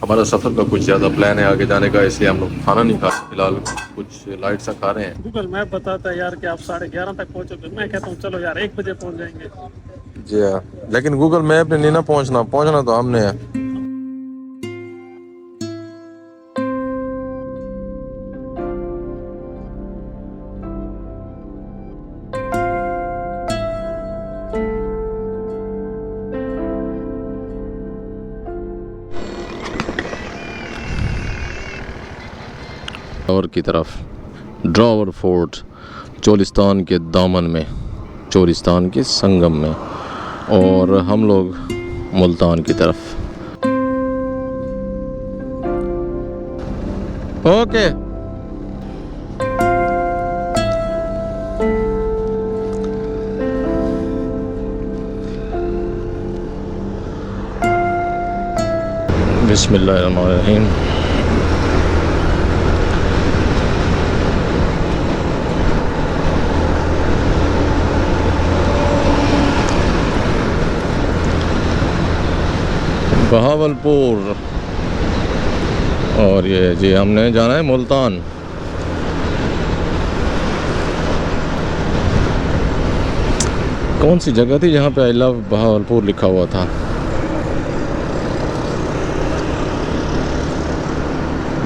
हमारा सफ़र का कुछ ज़्यादा प्लान है आगे जाने का, इसलिए हम लोग खाना नहीं खा रहे फिलहाल, कुछ लाइट सा खा रहे हैं। गूगल मैप बताता है यार कि आप 11:30 तक पहुंचोगे। मैं कहता हूँ चलो यार 1 बजे पहुंच जाएंगे। जी हाँ, लेकिन गूगल मैप ने नहीं ना पहुंचना, पहुंचना तो हमने है। और की तरफ ड्रॉवर फोर्ट, चोलिस्तान के दामन में, चोलिस्तान के संगम में, और हम लोग मुल्तान की तरफ। ओके बिस्मिल्लाहिर्रहमानिर्रहीम। बहावलपुर, और ये जी हमने जाना है मुल्तान। कौन सी जगह थी जहाँ पे आई लव बहावलपुर लिखा हुआ था?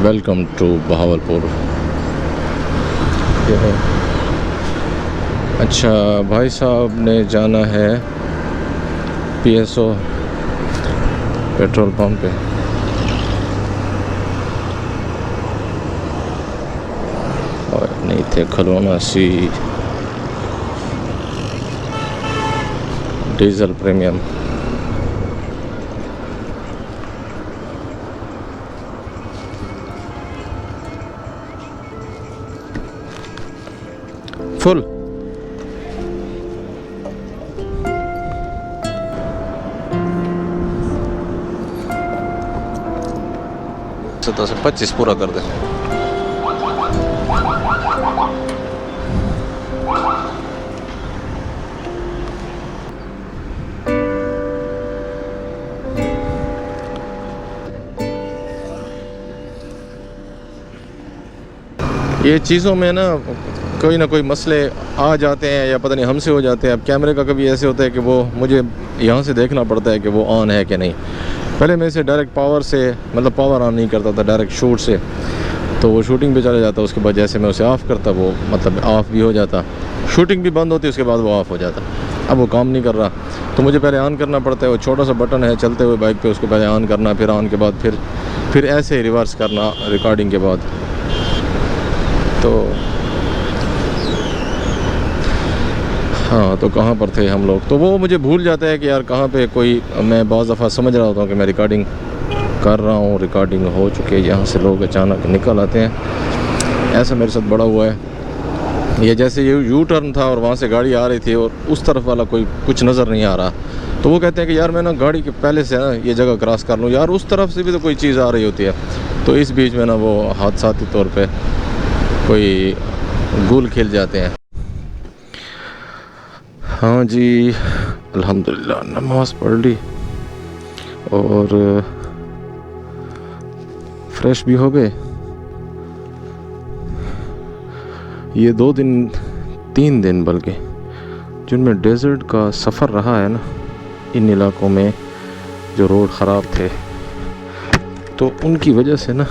Welcome to Bahawalpur. ये है। अच्छा, भाई साहब ने जाना है PSO पेट्रोल पंप पे। और नहीं थे खलोना सी डीजल प्रीमियम। फुल से 25 पूरा कर दे। ये चीज़ों में ना कोई मसले आ जाते हैं, या पता नहीं हमसे हो जाते हैं। अब कैमरे का कभी ऐसे होता है कि वो मुझे यहाँ से देखना पड़ता है कि वो ऑन है कि नहीं। पहले मैं इसे डायरेक्ट पावर से, मतलब पावर ऑन नहीं करता था, डायरेक्ट शूट से, तो वो शूटिंग पे चला जाता। उसके बाद जैसे मैं उसे ऑफ़ करता, वो मतलब ऑफ़ भी हो जाता, शूटिंग भी बंद होती, उसके बाद वो ऑफ़ हो जाता। अब वो काम नहीं कर रहा, तो मुझे पहले ऑन करना पड़ता है। वो छोटा सा बटन है चलते हुए बाइक पे, उसको पहले ऑन करना, फिर ऑन के बाद फिर ऐसे रिवर्स करना रिकॉर्डिंग के बाद। तो हाँ, तो कहाँ पर थे हम लोग? तो वो मुझे भूल जाता है कि यार कहाँ पे कोई, मैं बहुत दफ़ा समझ रहा होता हूँ कि मैं रिकॉर्डिंग कर रहा हूँ, रिकॉर्डिंग हो चुकी है, यहाँ से लोग अचानक निकल आते हैं। ऐसा मेरे साथ बड़ा हुआ है। ये जैसे ये यू टर्न था और वहाँ से गाड़ी आ रही थी और उस तरफ वाला कोई कुछ नज़र नहीं आ रहा, तो वो कहते हैं कि यार मैं ना गाड़ी के पहले से ना ये जगह क्रॉस कर लूँ, यार उस तरफ से भी तो कोई चीज़ आ रही होती है। तो इस बीच में ना वो हादसाती तौर पर कोई गुल खिल जाते हैं। हाँ जी, अल्हम्दुलिल्लाह नमाज़ पढ़ ली और फ्रेश भी हो गए। ये 2 दिन 3 दिन बल्कि जिनमें डेजर्ट का सफ़र रहा है ना, इन इलाकों में जो रोड ख़राब थे, तो उनकी वजह से ना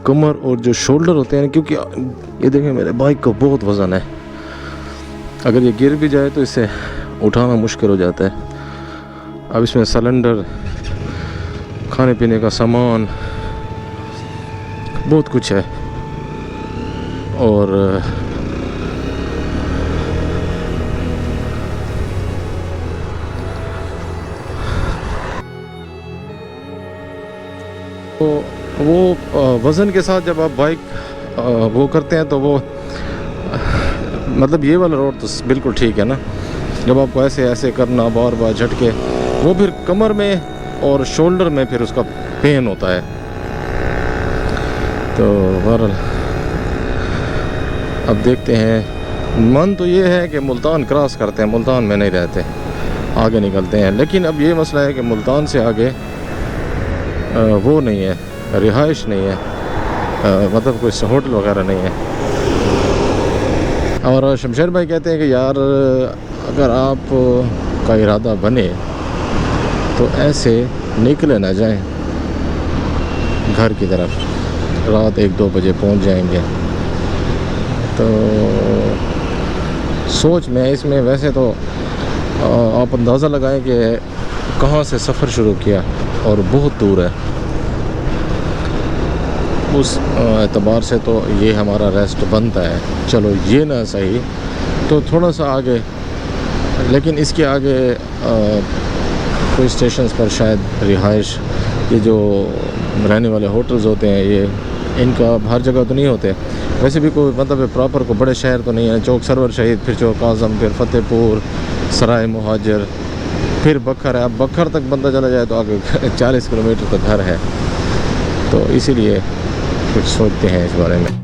कमर और जो शोल्डर होते हैं, क्योंकि ये देखें मेरे बाइक का बहुत वज़न है, अगर ये गिर भी जाए तो इसे उठाना मुश्किल हो जाता है। अब इसमें सिलेंडर, खाने पीने का सामान, बहुत कुछ है। और तो वो वज़न के साथ जब आप बाइक वो करते हैं तो वो मतलब ये वाला रोड तो बिल्कुल ठीक है ना। जब आपको ऐसे ऐसे करना, बार बार झटके, वो फिर कमर में और शोल्डर में फिर उसका पेन होता है। तो बहरहाल अब देखते हैं। मन तो ये है कि मुल्तान क्रॉस करते हैं, मुल्तान में नहीं रहते, आगे निकलते हैं। लेकिन अब ये मसला है कि मुल्तान से आगे वो नहीं है, रिहाइश नहीं है, मतलब कोई होटल वगैरह नहीं है। और शमशेर भाई कहते हैं कि यार अगर आप का इरादा बने तो ऐसे निकले ना जाएं घर की तरफ, रात 1-2 बजे पहुंच जाएंगे। तो सोच में इसमें वैसे तो आप अंदाज़ा लगाएं कि कहाँ से सफ़र शुरू किया और बहुत दूर है। उस एतबार से तो ये हमारा रेस्ट बनता है। चलो ये ना सही तो थोड़ा सा आगे, लेकिन इसके आगे कोई स्टेशंस पर शायद रिहाइश, ये जो रहने वाले होटल्स होते हैं ये इनका हर जगह तो नहीं होते। वैसे भी कोई मतलब प्रॉपर को बड़े शहर तो नहीं है। चौक सरवर शहीद, फिर चौक आज़म, फिर फतेहपुर, सराय मुहाजिर, फिर बखर है। अब बखर तक बंदा चला जाए तो आगे 40 किलोमीटर तक घर है। तो इसीलिए कुछ सोचते हैं इस बारे में।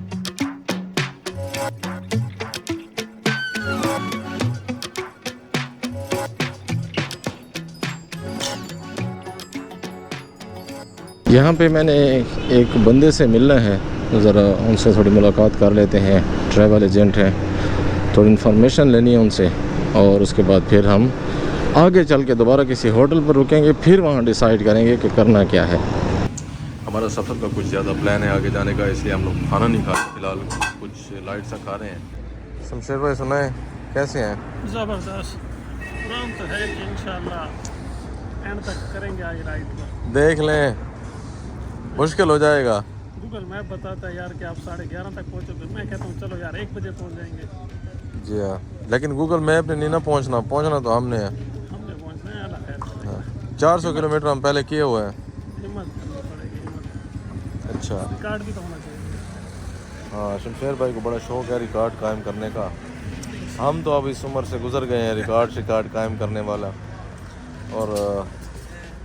यहाँ पे मैंने एक बंदे से मिलना है, ज़रा उनसे थोड़ी मुलाकात कर लेते हैं। ट्रैवल एजेंट हैं, थोड़ी इन्फॉर्मेशन लेनी है उनसे और उसके बाद फिर हम आगे चल के दोबारा किसी होटल पर रुकेंगे, फिर वहाँ डिसाइड करेंगे कि करना क्या है। हमारा सफ़र का कुछ ज़्यादा प्लान है आगे जाने का, इसलिए हम लोग खाना नहीं खा रहे फ़िलहाल, कुछ लाइट सा खा रहे हैं। शमशेर भाई सुनाए कैसे हैं? ज़बरदस्त प्लान तो है कि इंशाल्लाह एंड तक करेंगे आज राइड पर। देख लें, मुश्किल हो जाएगा। गूगल मैप बताता है यार कि आप 11:30 तक पहुँचोगे। मैं कहता हूँ चलो यार 1 बजे पहुँच जाएंगे। जी हाँ, लेकिन गूगल मैप ने नहीं ना पहुँचना तो हमने है। हमने पहुँचना है अल्लाह खैर। हाँ, 400 किलोमीटर हम पहले किए हुए हैं। हिम्मत करनी पड़ेगी, हिम्मत। अच्छा, रिकॉर्ड भी तो होना चाहिए। हाँ, शमशेर भाई को बड़ा शौक है रिकॉर्ड कायम करने का। हम तो अब इस उम्र से गुजर गए हैं रिकॉर्ड कायम करने वाला। और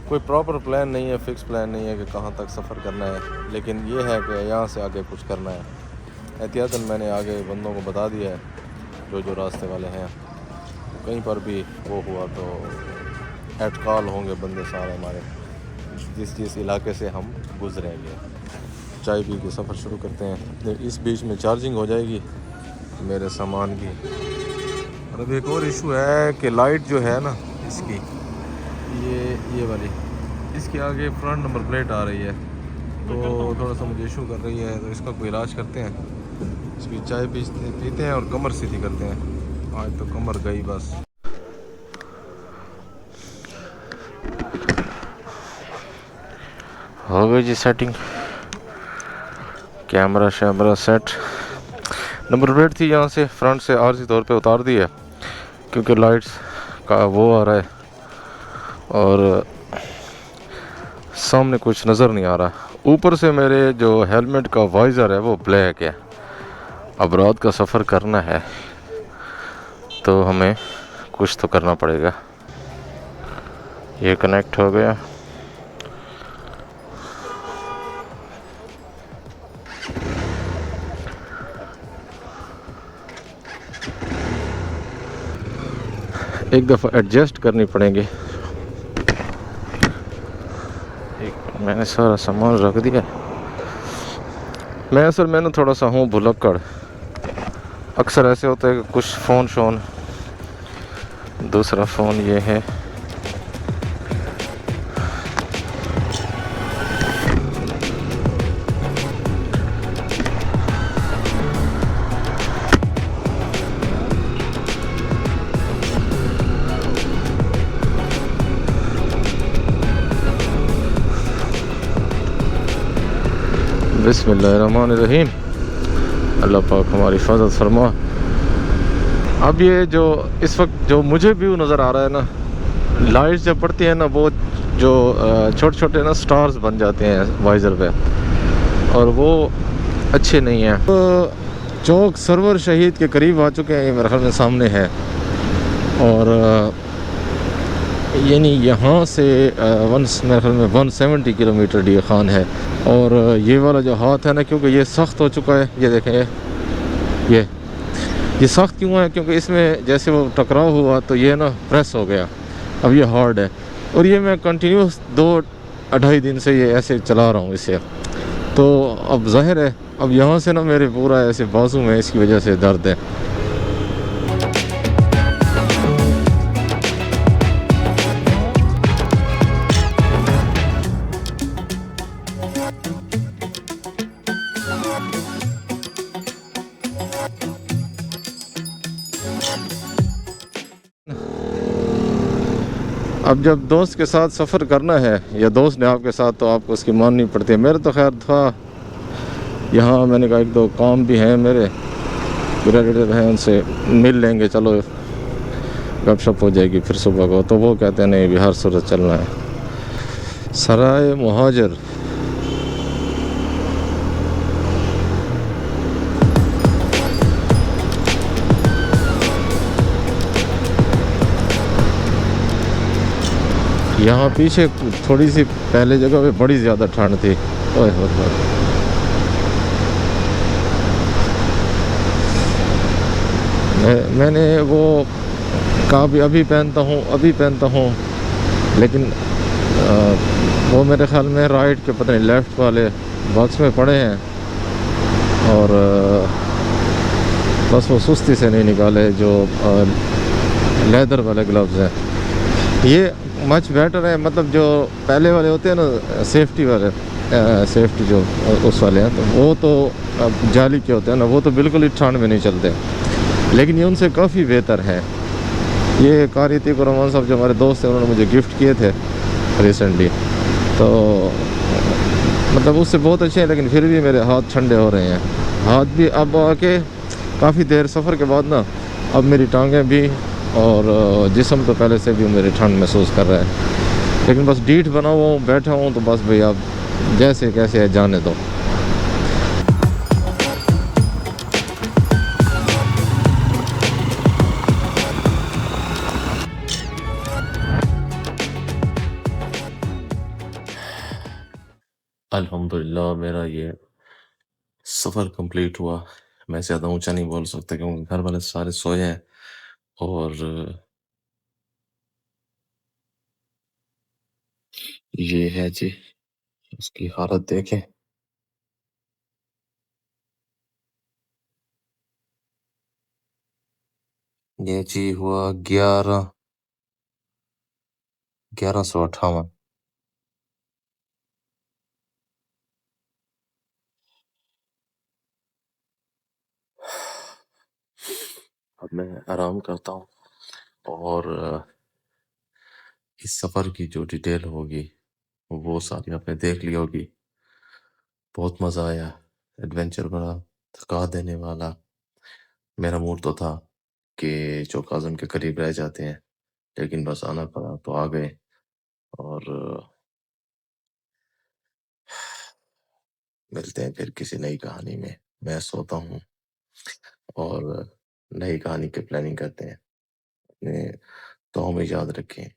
कोई प्रॉपर प्लान नहीं है, फिक्स प्लान नहीं है कि कहाँ तक सफ़र करना है, लेकिन ये है कि यहाँ से आगे कुछ करना है। एहतियातन मैंने आगे बंदों को बता दिया है जो रास्ते वाले हैं, कहीं पर भी वो हुआ तो एटकॉल होंगे बंदे सारे हमारे, जिस इलाके से हम गुजरेंगे। चाय पी के सफ़र शुरू करते हैं। इस बीच में चार्जिंग हो जाएगी मेरे सामान की। और अब एक और इशू है कि लाइट जो है ना इसकी, ये वाली, इसके आगे फ्रंट नंबर प्लेट आ रही है तो थोड़ा सा मुझे इशू कर रही है। तो इसका कोई इलाज करते हैं, इसकी चाय पीते हैं और कमर सीधी करते हैं। आज तो कमर गई बस। हो गई जी सेटिंग, कैमरा शैमरा सेट। नंबर प्लेट थी यहाँ से फ्रंट से आरजी तौर पे उतार दी है क्योंकि लाइट्स का वो आ रहा है और सामने कुछ नज़र नहीं आ रहा। ऊपर से मेरे जो हेलमेट का वाइज़र है वो ब्लैक है। अब रात का सफ़र करना है तो हमें कुछ तो करना पड़ेगा। ये कनेक्ट हो गया। एक दफ़ा एडजस्ट करनी पड़ेंगे। मैंने सारा सामान रख दिया। मैं थोड़ा सा हूँ भुलक्कड़। अक्सर ऐसे होता है कि कुछ फ़ोन शोन, दूसरा फ़ोन ये है। बिस्मिल्लाहिर्रहमानिर्रहीम। अल्लाह पाक हमारी हिफाजत फरमा। अब ये जो इस वक्त जो मुझे व्यू नज़र आ रहा है ना, लाइट्स जब पड़ती है ना वो जो छोटे छोटे ना स्टार्स बन जाते हैं वाइज़र पे और वो अच्छे नहीं हैं। तो चौक सरवर शहीद के करीब आ चुके हैं, ये मेरे ख्याल में सामने है। और यानी यहाँ से मेरे ख्याल में 170 किलोमीटर डी खान है। और ये वाला जो हाथ है ना, क्योंकि ये सख्त हो चुका है, ये देखें ये सख्त क्यों है, क्योंकि इसमें जैसे वो टकराव हुआ तो ये ना प्रेस हो गया अब ये हार्ड है, और ये मैं कंटिन्यूस 2 ढाई दिन से ये ऐसे चला रहा हूँ इसे। तो अब जाहिर है, अब यहाँ से ना मेरे पूरा ऐसे बाजू में इसकी वजह से दर्द है। अब जब दोस्त के साथ सफ़र करना है या दोस्त ने आपके साथ, तो आपको उसकी माननी पड़ती है। मेरे तो खैर था यहाँ, मैंने कहा एक दो काम भी हैं मेरे, रिलेटिव हैं, उनसे मिल लेंगे, चलो गपशप हो जाएगी फिर सुबह को। तो वो कहते हैं नहीं, बिहार सूरत चलना है, सराय मुहाजिर। यहाँ पीछे थोड़ी सी पहले जगह पे बड़ी ज़्यादा ठंड थी। ओए होए। मैंने वो कहा भी अभी पहनता हूँ, लेकिन वो मेरे ख्याल में राइट के पता नहीं लेफ़्ट वाले बॉक्स में पड़े हैं, और बस वो सुस्ती से नहीं निकाले जो लेदर वाले ग्लव्स हैं। ये मच बेटर है, मतलब जो पहले वाले होते हैं ना सेफ्टी वाले, सेफ्टी जो उस वाले हैं, तो वो तो अब जाली के होते हैं ना, वो तो बिल्कुल ही ठंड में नहीं चलते, लेकिन ये उनसे काफ़ी बेहतर है। ये कारी तीक रहमान साहब जो हमारे दोस्त हैं, उन्होंने मुझे गिफ्ट किए थे रिसेंटली, तो मतलब उससे बहुत अच्छे हैं, लेकिन फिर भी मेरे हाथ ठंडे हो रहे हैं। हाथ भी अब आके काफ़ी देर सफ़र के बाद ना, अब मेरी टांगें भी और जिस्म तो पहले से भी मेरे ठंड महसूस कर रहा है, लेकिन बस डीठ बना हुआ हूँ, बैठा हूँ, तो बस भाई अब जैसे कैसे है जाने दो। अल्हम्दुलिल्लाह मेरा ये सफ़र कंप्लीट हुआ। मैं ज़्यादा ऊंचा नहीं बोल सकता क्योंकि घर वाले सारे सोए हैं, और ये है जी उसकी हालत देखें। ये जी हुआ 1158। अब मैं आराम करता हूँ, और इस सफ़र की जो डिटेल होगी वो सारी आपने देख ली होगी। बहुत मज़ा आया, एडवेंचर बड़ा थका देने वाला। मेरा मूड तो था कि जो कज़न के करीब रह जाते हैं, लेकिन बस आना पड़ा तो आ गए। और मिलते हैं फिर किसी नई कहानी में। मैं सोता हूँ, और नई कहानी की प्लानिंग करते हैं। अपने दुआओं में याद रखें।